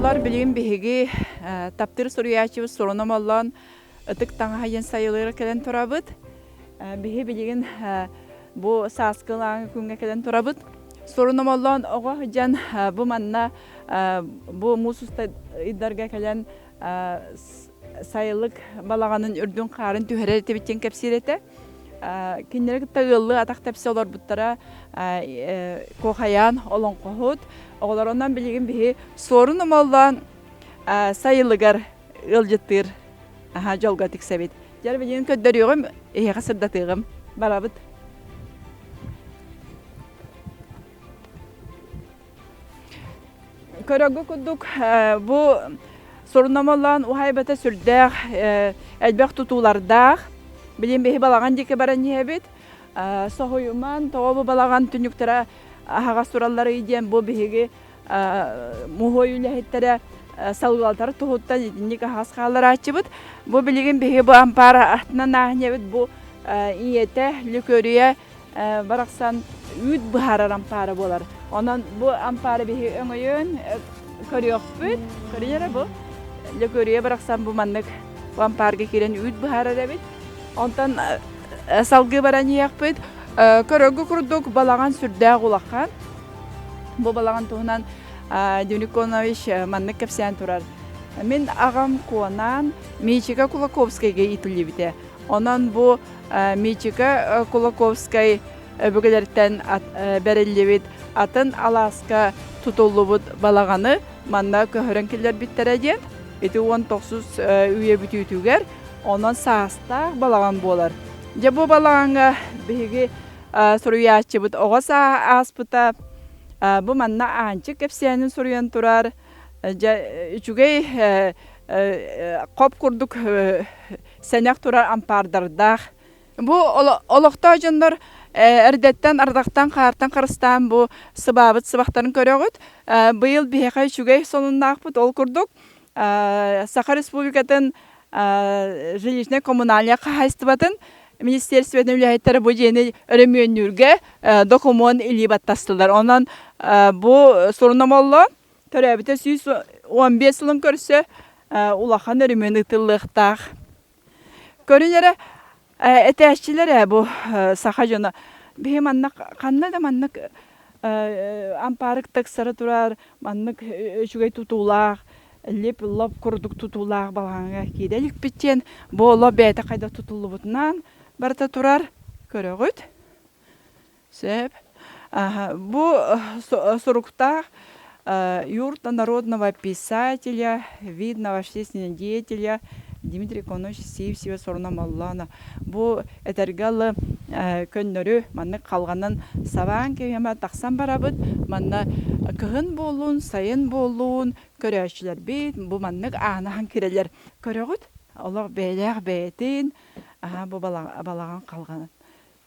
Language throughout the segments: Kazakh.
Олар билигин биһиги таптыр суруячыбыз сорунамаллан ытык таңаһайын сайылыра келен турабыт. Биһи билигин бу сааскылааңы күнгө келен турабыт. Сорунамаллан ого жан бу манна бу мусуста иддарга келен сайылык балаганын үрдүн карын түһәрә тибитен кепсирете. Киннерге тагыллы атак тепсе олар буттара кохаян олон кохут оголоронан билигин бихи сорун амаллан сайылыгар ылжыттыр жолга тиксебит. Жар билигин көддөрүгүм хасырдатыгым барабыт. Көрөгө кудук бу сорун амаллан ухайбата сүрдәк элбек тутулардак билим бехи балаган дике баран ебит. Сохойуман тообу балаган түнүктөрө ага сураллары иден бу бехиги мухоюлехеттере салгалтар тухуттан идинник хаскалар ачыбыт. Бу билигин бехи бу ампара артынан нахнебит бу иете лүкөрүе бараксан үт бухарар ампара болар. Онан бу ампара бехи өңөйөн көрөкпүт. Көрөйөр бу лүкөрүе бараксан бу маннык бу ампарга кирен үт бухарар эбит. Онтан салгы баран яқпыт, көрөгө курдук балаган сүрдәк улаккан. Бу балаган туһунан Дюниконович маннык кепсен турар. Мен агам куанан Мичика Кулаковскайга итилибите. Онан бу Мичика Кулаковскай бөгөлөртен берилибит. Атын Аласка тутулубут балаганы манна көһөрөнкелер биттереден. Эти 19 үйе бүтүтүгер. Ondan sağsta balağan bolar. Ja bu balağanga bihi soruyaçı bu oğasa aspıta bu manna ançı kepsiyenin soruyan turar. Ja üçügey qop kurduk senek turar ampardarda. Bu olaqta janlar erdetten ardaqtan qartan qarıstan bu sıbabıt sıbaqtарын көрөгөт. Быйыл бихе üçügey sonunda aqpıt ol kurduk. Саха Республикатын жилищный коммунальный хозяйствотын министерстводан үләйттері бұл жені өрімөнүрге документ илибаттастылар. Онан бұл сорунамалла төрәбіті 115 жылын көрсе улахан өрімөн ұтылықтақ. Көрінері әтәшчілері бұл саха жона. Бе маннық, қанна да маннық ампарық тақсары тұрар, маннық үшігей тұтулақ. Леп лап курдук тутулар балганга киделик биттен боло бете кайда тутулубутунан барта турар көрөгөт. Сеп бу сурукта юрта народного писателя, видного общественного деятеля Дмитрий Конович Сивсева Сорунамаллана. Бу этергалы көннөрү манны калганын сабан кеме таксан барабыт. Манна кыгын болуун, сайын болуун көрөчүлөр бит. Бу маннык анахан кирелер көрөгөт. Олар бейлер бетин бу балаган калганын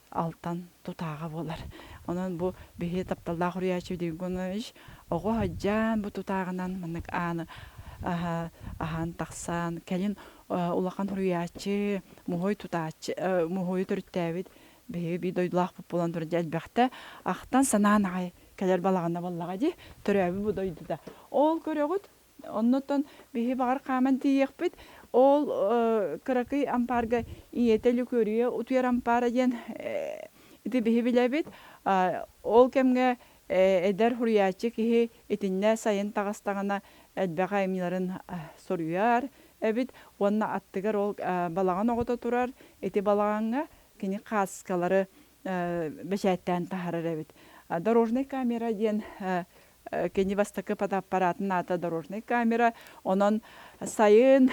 алтан тутага болар. Онан бу бехи тапталда хурячы дегоныш ого хаджан бу тутагынан маннык аны ахан таксан келин улахан хуруячы мухой тутачы мухой төрттәбит бе бидойлах болан турды албакта ахтан сананай келер балагана баллага ди төрәби бу дойдуда ол көрөгөт оннотон бе багар каман тиекпит ол каракый ампарга иетелү көрүе утуяр ампара ден ити бе билебит ол кемге эдер хуруячы ки этинне сайын тагастагана элбага эмиларын соруяр эбит онна аттыгар ол балаган огото турар эти балаганга кини каскалары бешеттен тахарар эбит дорожный камера ден кини бастакы аппаратын ата дорожный камера онон сайын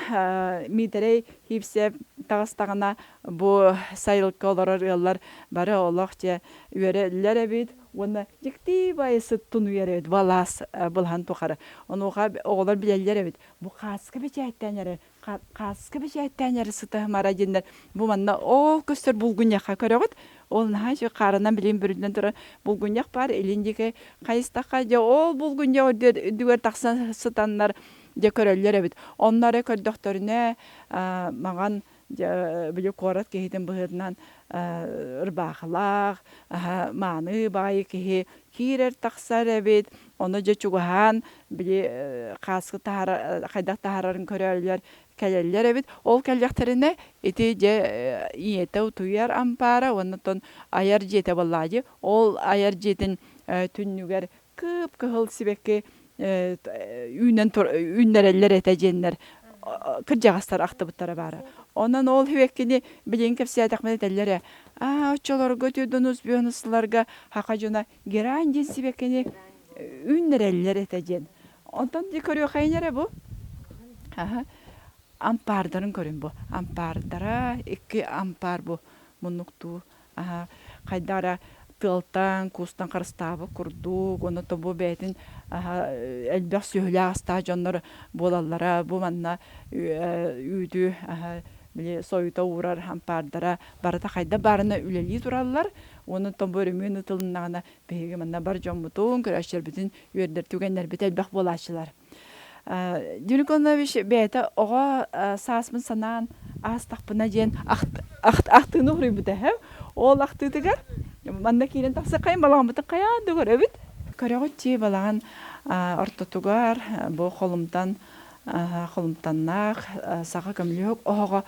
митерей хипсеп тагастагана бу сайылкалар яллар бары олохче үйөрелер эбит Оны жикти байсы тунуяр балас булхан тухара. Онуга оголар билелер эбит. Бу каскы бечеттенер, каскы бечеттенер сыты марадинер. Бу манна ол көстөр булгуньяка көрөгөт. Ол нахашы карынан билим бүрүндөн тура булгуньяк бар элиндеге кайыстакка же ол булгунья дүгөр таксан сытаннар же көрөлөр эбит. Оннары көрдөктөрүнө маган Биле корат кехитен быһытынан ырбахлах мааны баайы кеһи киирер тахсар эбит оны же чугахан биле хаскы тахара хайдах тахарарын көрөллөр келеллер эбит ол келлектерине ити же иете утуяр ампара оннотон аяр жете баллажы ол аяр жетін түннүгер кып кыһыл сибекке үннереллер этеженнер кыржагастар актыбыттара бары. Онан ол хевеккини билин кепсиятак менетеллере. Очолорго төдөнүс бионусларга хакажуна геранди сибеккини үннереллер этежен. Онтон ди көрү хайнере бу. Ампардарын көрүн бу. Ампардара 2 ампар бу мунукту. Кайдара тылтан кустан карыстабы курду, оны тобу бетин элбек сөйлө аста жоннор болаллара бу манна үйдү биле союта урар ампардара барата кайда барына үлели тураллар. Оны тобу өрүмүн тылыннагына беги манна бар жоммутун көрөшөр бүтүн үйөрдөр түгеннер бит элбек болачылар. Дюриконович бета ого сасмын санаан астакпына жен актыны урубута хэ ол актыдыгар манда кирен такса кайын балагымыты каян дөгөрөбүт көрөгөт чи балаган ортотугар бу холумтаннак сага көмлөк ого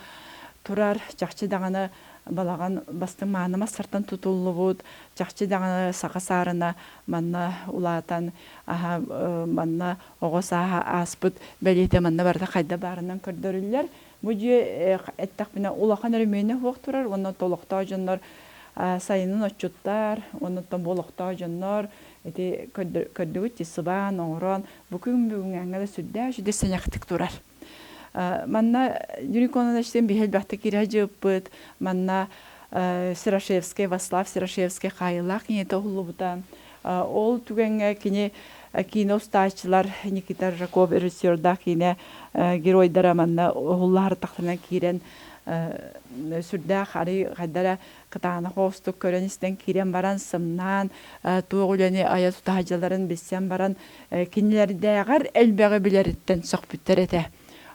турар жакчы даганы балаган бастың маныма сартан тутуллубут жакчы даганы сага сарына манна улатан манна ого саха аспыт белете манна барда кайда барынан көрдөрүллөр бу же эттак менен улахан өрмөйнө хук турар оны толокто жоннор сайынын отчуттар оны толокто жоннор эти көрдөгүт сыбан оңрон бүгүн аңгада сүддө жүдө сеняктык турар. Манна Дюриконовичтен бихелбахты кирежиппыт, манна Сирашевский, Васлав Сирашевский кайылак ниете улубутан. Ол түгенге кини киностачылар Никита Жаков режиссерда кини геройдара манна уллар тактына кирен сүрдә хари гадара кытаны хостук көрөнистен кирен баран сымнан тугулени ая тутажаларын биссен баран кинилердегер элбеге билерден сокбуттер эте.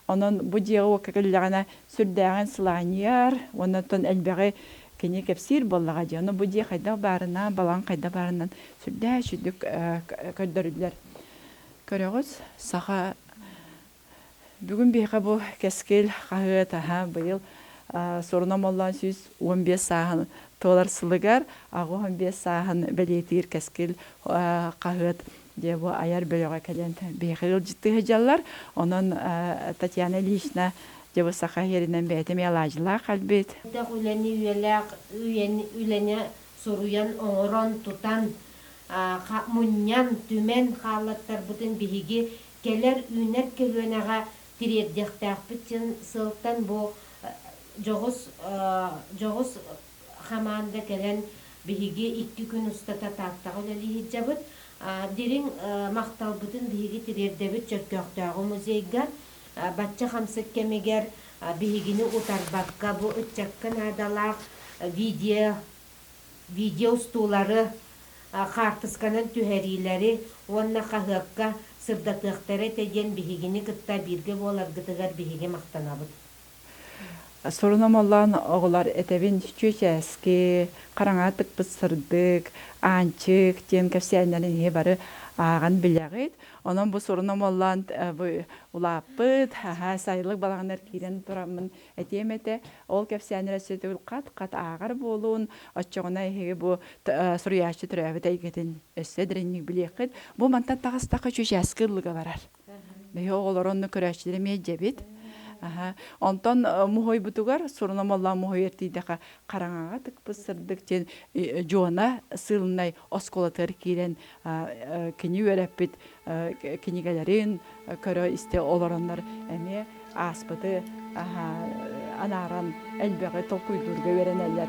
Онон бу жего кекеллегана сүрдәгән сланияр, оннан элбеге кини кепсир боллага жана бу же кайда барына, балан кайда барынан сүрдә шүдүк көрдөрүлөр. Көрөгөз сага бүгүн бейха бу кескел кагыт быйыл сорунамаллан 15 сахан толар сылыгар, агы 15 сахан белетир кескел кагыт де бу аяр бөлөгө келен бейхил житти жаллар. Онон Татьяна Лишна de bu saha yerinden beytem yalacılar kalbet. Da üleне soruyan oran tutan munyan tümen halatlar butun bihigi keler ünet kelönaga tiredektak bütün sıltan bu jogos hamanda gelen bihigi 2 gün usta tatakta öyle hicabet derin maktal butun bihigi tiredebet çöktöktagı muzeygar Batça hamsık kemeger bihigini utarbakka bu ütçakkan adalar video stuları kartıskanın tüherileri onna kahıkka sırdatıqtara tegen bihigini kıtta birge bolar gıtıgar bihigi maqtanabıt. Sorunam olan oğular etevin çöçeski, karangatık pısırdık, ançık, diyen kefsiyenlerin hebarı ağan bileğit. Onun bu sorunam olan ulapıt, sayılık balağınlar kiren duramın etiyemete, ol kefsiyenlere söylüyor kat ağır bolun, açığına bu soruyaşı türevi teygetin össedirinik bileğit. Bu mantan tağıstaki çöçeski ıllığı varar. Ve oğular onu köreçleri mecebit. Ondan muhoy butugar sorunam Allah muhoy ertideka karangaga tık pısırdık ten joana sılnay oskolatır kiren kini verepit kini galerin köre iste olaranlar eme aspıtı anaran elbege tokuydurga verenler